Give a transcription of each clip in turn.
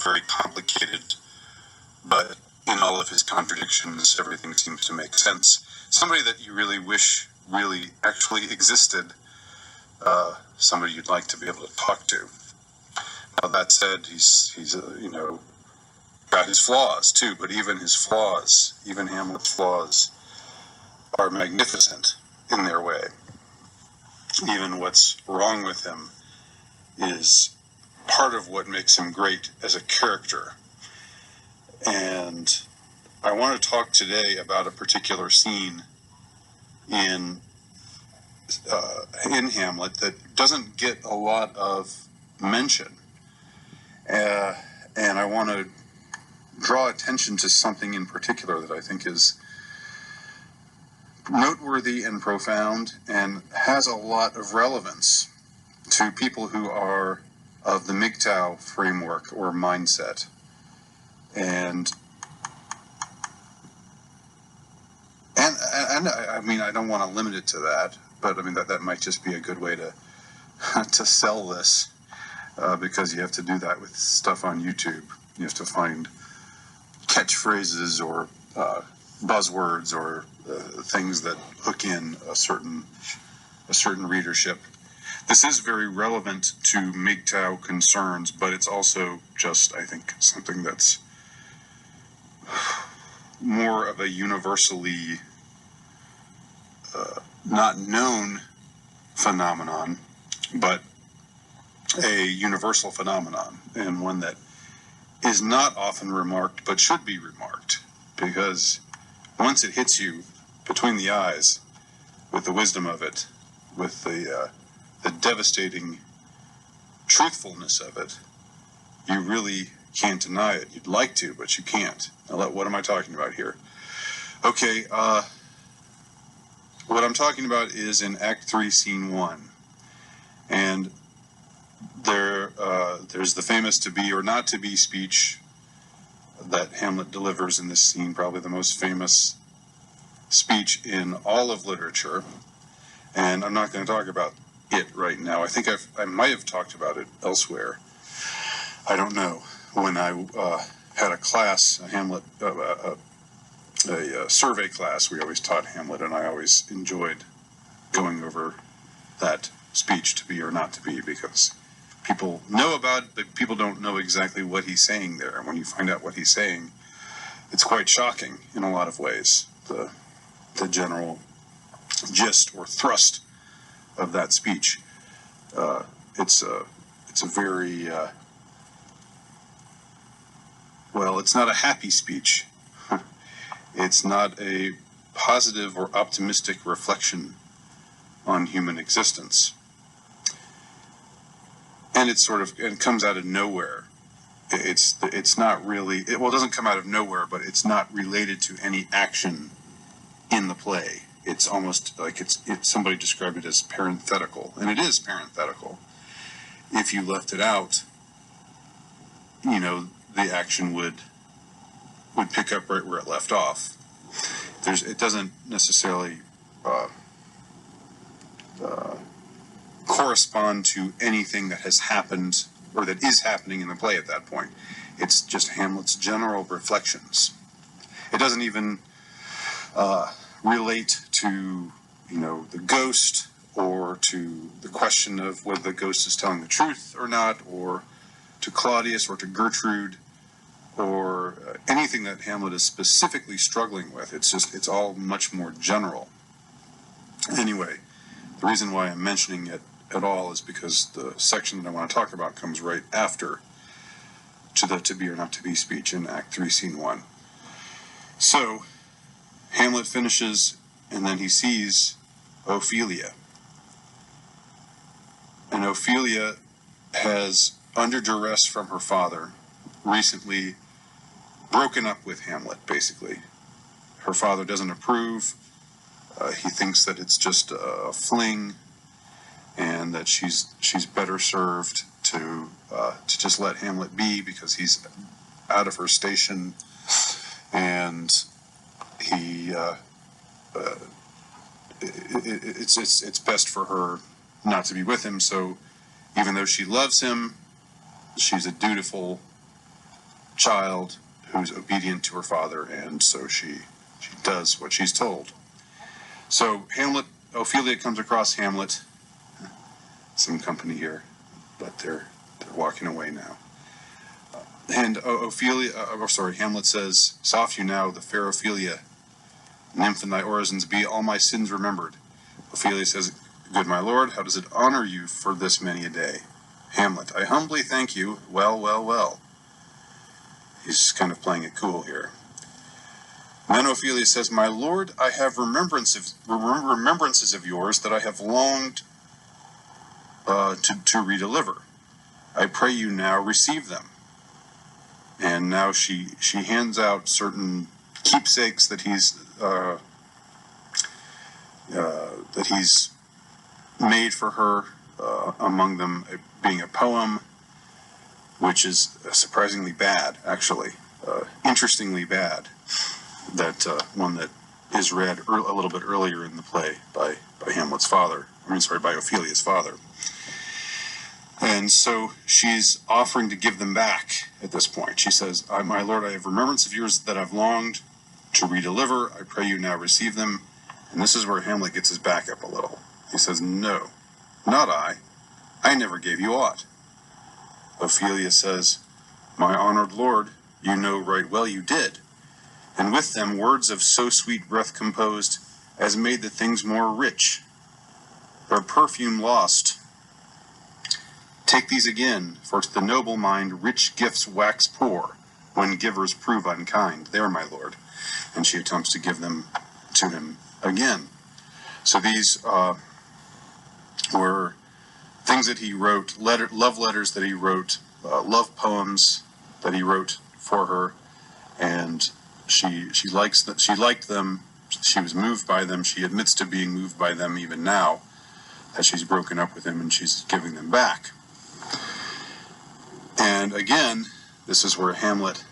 very complicated, but in all of his contradictions, everything seems to make sense. Somebody that you really wish really actually existed, somebody you'd like to be able to talk to. Now, that said, he's got his flaws too, but even his flaws, even Hamlet's flaws, are magnificent in their way. Even what's wrong with him is part of what makes him great as a character. And I want to talk today about a particular scene in Hamlet that doesn't get a lot of mention. And I want to draw attention to something in particular that I think is noteworthy and profound and has a lot of relevance to people who are of the MGTOW framework or mindset. And I mean, I don't want to limit it to that, but I mean, that might just be a good way to to sell this, because you have to do that with stuff on YouTube. You have to find catchphrases or buzzwords or things that hook in a certain readership. This is very relevant to MGTOW concerns, but it's also just, I think, something that's more of a universally not known phenomenon, but a universal phenomenon, and one that is not often remarked, but should be remarked, because once it hits you between the eyes with the wisdom of it, with the devastating truthfulness of it, you really can't deny it. You'd like to, but you can't. Now, what am I talking about here? Okay, what I'm talking about is in Act 3, Scene 1. And there's the famous to be or not to be speech that Hamlet delivers in this scene, probably the most famous speech in all of literature. And I'm not going to talk about it right now. I think I might have talked about it elsewhere. I don't know. When I had a class, a Hamlet, a survey class, we always taught Hamlet, and I always enjoyed going over that speech, to be or not to be, because people know about it, but people don't know exactly what he's saying there. And when you find out what he's saying, it's quite shocking in a lot of ways, the general gist or thrust of that speech. It's a very, well, it's not a happy speech. It's not a positive or optimistic reflection on human existence. And it comes out of nowhere. It's not really, it doesn't come out of nowhere, but it's not related to any action in the play. It's almost like somebody described it as parenthetical, and it is parenthetical. If you left it out, the action would pick up right where it left off. It doesn't necessarily correspond to anything that has happened or that is happening in the play at that point. It's just Hamlet's general reflections. It doesn't even relate to, the ghost, or to the question of whether the ghost is telling the truth or not, or to Claudius or to Gertrude, or anything that Hamlet is specifically struggling with. It's all much more general. Anyway, the reason why I'm mentioning it at all is because the section that I want to talk about comes right after to the to be or not to be speech in Act 3, Scene 1. So, Hamlet finishes, and then he sees Ophelia. And Ophelia has, under duress from her father, recently broken up with Hamlet, basically. Her father doesn't approve. He thinks that it's just a fling, and that she's better served to just let Hamlet be, because he's out of her station, and it's best for her not to be with him. So even though she loves him, she's a dutiful child who's obedient to her father, and so she does what she's told. So Ophelia comes across Hamlet, some company here, but they're walking away now. And Hamlet says, "Soft you now, the fair Ophelia, nymph in thy orisons be, all my sins remembered." Ophelia says, "Good my lord, how does it honor you for this many a day?" Hamlet, "I humbly thank you, well, well, well." He's kind of playing it cool here. And then Ophelia says, "My lord, I have remembrances of yours that I have longed to redeliver. I pray you now receive them." And now she hands out certain keepsakes that he's made for her. Among them being a poem, which is surprisingly bad, actually, interestingly bad. That one that is read a little bit earlier in the play by Hamlet's father. By Ophelia's father. And so she's offering to give them back at this point. She says, "My lord, I have remembrance of yours that I've longed to redeliver. I pray you now receive them." And this is where Hamlet gets his back up a little. He says, "No, not I. I never gave you aught." Ophelia says, "My honored lord, you know right well you did. And with them words of so sweet breath composed, as made the things more rich. Their perfume lost. Take these again, for to the noble mind rich gifts wax poor, when givers prove unkind. There, my lord." And she attempts to give them to him again. So these were things that he wrote, love letters that he wrote, love poems that he wrote for her, and she liked them. She was moved by them. She admits to being moved by them even now, that she's broken up with him and she's giving them back. And again, this is where Hamlet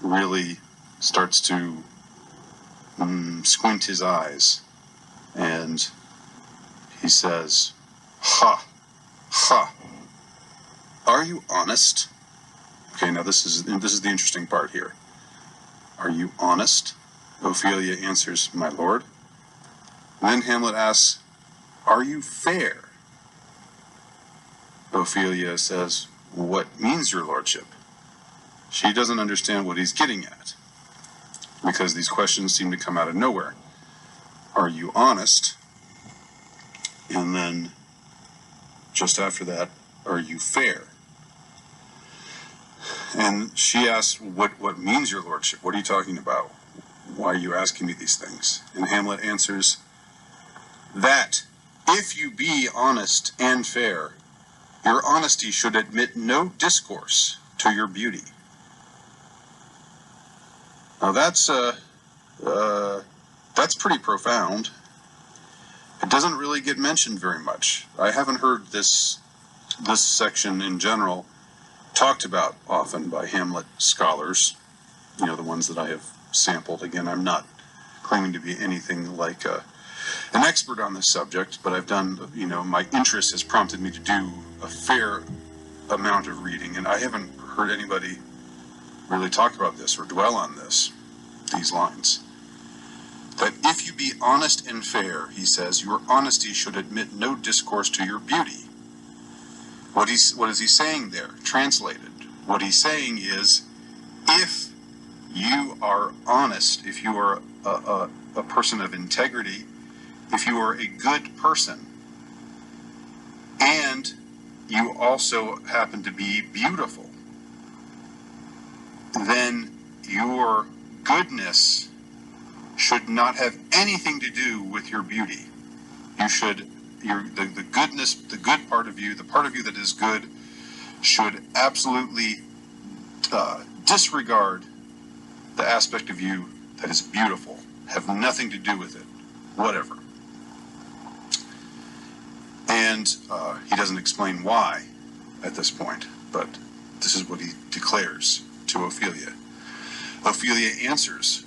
really starts to squint his eyes, and he says, "Ha, ha, are you honest?" Okay, now this is the interesting part here. "Are you honest?" Ophelia answers, "My lord." And then Hamlet asks, "Are you fair?" Ophelia says, "What means your lordship?" She doesn't understand what he's getting at, because these questions seem to come out of nowhere. "Are you honest?" And then, just after that, "Are you fair?" And she asks, what means your lordship? What are you talking about? Why are you asking me these things? And Hamlet answers, "That, if you be honest and fair, your honesty should admit no discourse to your beauty." Now that's pretty profound. It doesn't really get mentioned very much. I haven't heard this section in general talked about often by Hamlet scholars, the ones that I have sampled. Again, I'm not claiming to be anything like an expert on this subject, but I've done, my interest has prompted me to do a fair amount of reading, and I haven't heard anybody really talk about this or dwell on these lines. That if you be honest and fair, he says, your honesty should admit no discourse to your beauty. What is he saying there? Translated, what he's saying is, if you are honest, if you are a person of integrity, if you are a good person, and you also happen to be beautiful, then your goodness should not have anything to do with your beauty. The goodness, the good part of you, the part of you that is good, should absolutely disregard the aspect of you that is beautiful. Have nothing to do with it, whatever. And he doesn't explain why at this point, but this is what he declares to Ophelia. Ophelia answers,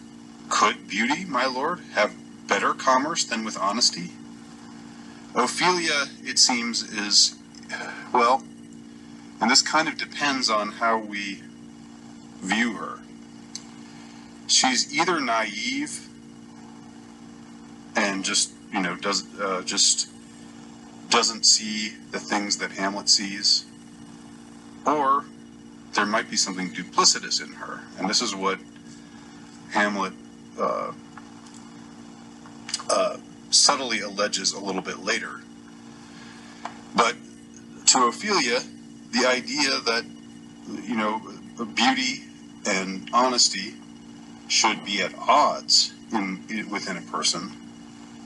"Could beauty, my lord, have better commerce than with honesty?" Ophelia, it seems, is, and this kind of depends on how we view her. She's either naive and just doesn't see the things that Hamlet sees, or there might be something duplicitous in her, and this is what Hamlet subtly alleges a little bit later. But to Ophelia, the idea that beauty and honesty should be at odds within a person,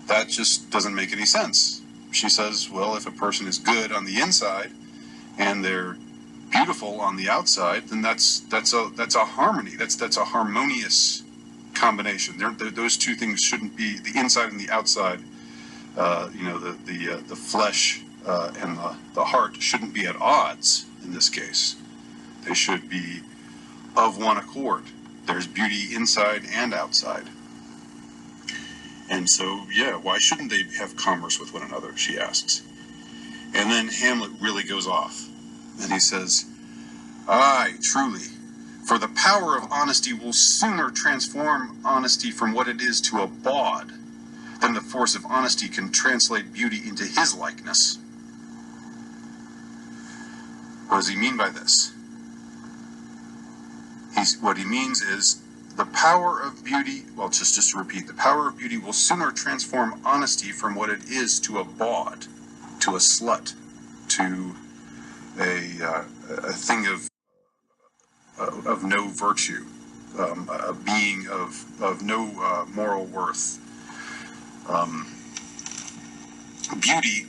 that just doesn't make any sense. She says, well, if a person is good on the inside and they're beautiful on the outside, then that's a harmony. That's a harmonious combination. Those two things shouldn't be, the inside and the outside. The flesh and the heart shouldn't be at odds in this case. They should be of one accord. There's beauty inside and outside. And so, why shouldn't they have commerce with one another, she asks. And then Hamlet really goes off. And he says, aye, truly, for the power of honesty will sooner transform honesty from what it is to a bawd than the force of honesty can translate beauty into his likeness. What does he mean by this? What he means is the power of beauty, just to repeat, the power of beauty will sooner transform honesty from what it is to a bawd, to a slut, to a thing of no virtue, a being of no moral worth. Beauty,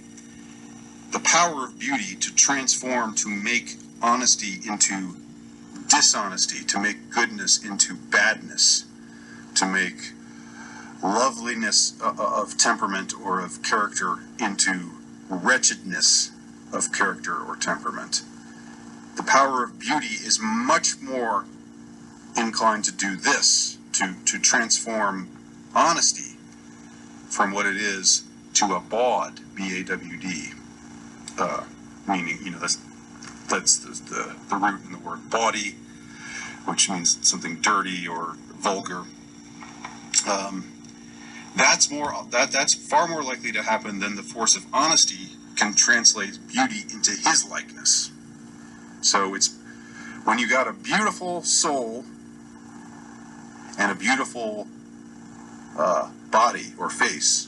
the power of beauty to transform, to make honesty into dishonesty, to make goodness into badness, to make loveliness of temperament or of character into wretchedness of character or temperament. The power of beauty is much more inclined to do this, to transform honesty from what it is to a bawd, B-A-W-D, meaning, that's the root in the word bawdy, which means something dirty or vulgar. That's far more likely to happen than the force of honesty can translate beauty into his likeness. So it's when you got a beautiful soul and a beautiful body or face,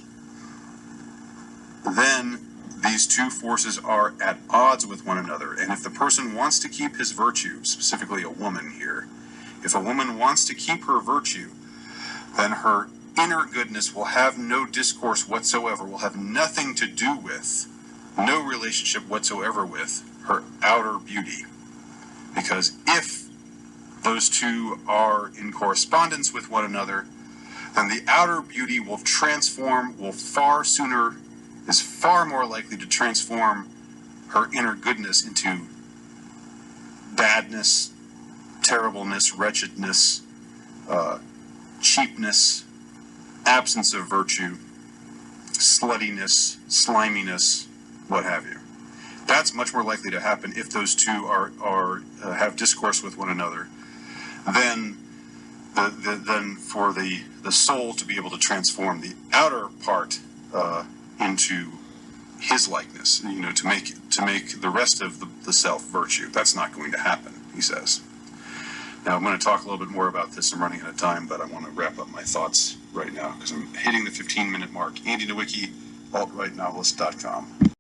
then these two forces are at odds with one another. And if the person wants to keep his virtue, specifically a woman here, if a woman wants to keep her virtue, then her inner goodness will have no discourse whatsoever, will have nothing to do with, no relationship whatsoever with her outer beauty. Because if those two are in correspondence with one another, then the outer beauty will transform, is far more likely to transform her inner goodness into badness, terribleness, wretchedness, cheapness, absence of virtue, sluttiness, sliminess, what have you. That's much more likely to happen if those two have discourse with one another than for the soul to be able to transform the outer part into his likeness, to make the rest of the self virtue. That's not going to happen, he says. Now, I'm going to talk a little bit more about this. I'm running out of time, but I want to wrap up my thoughts right now because I'm hitting the 15-minute mark. Andy Nowicki, altrightnovelist.com.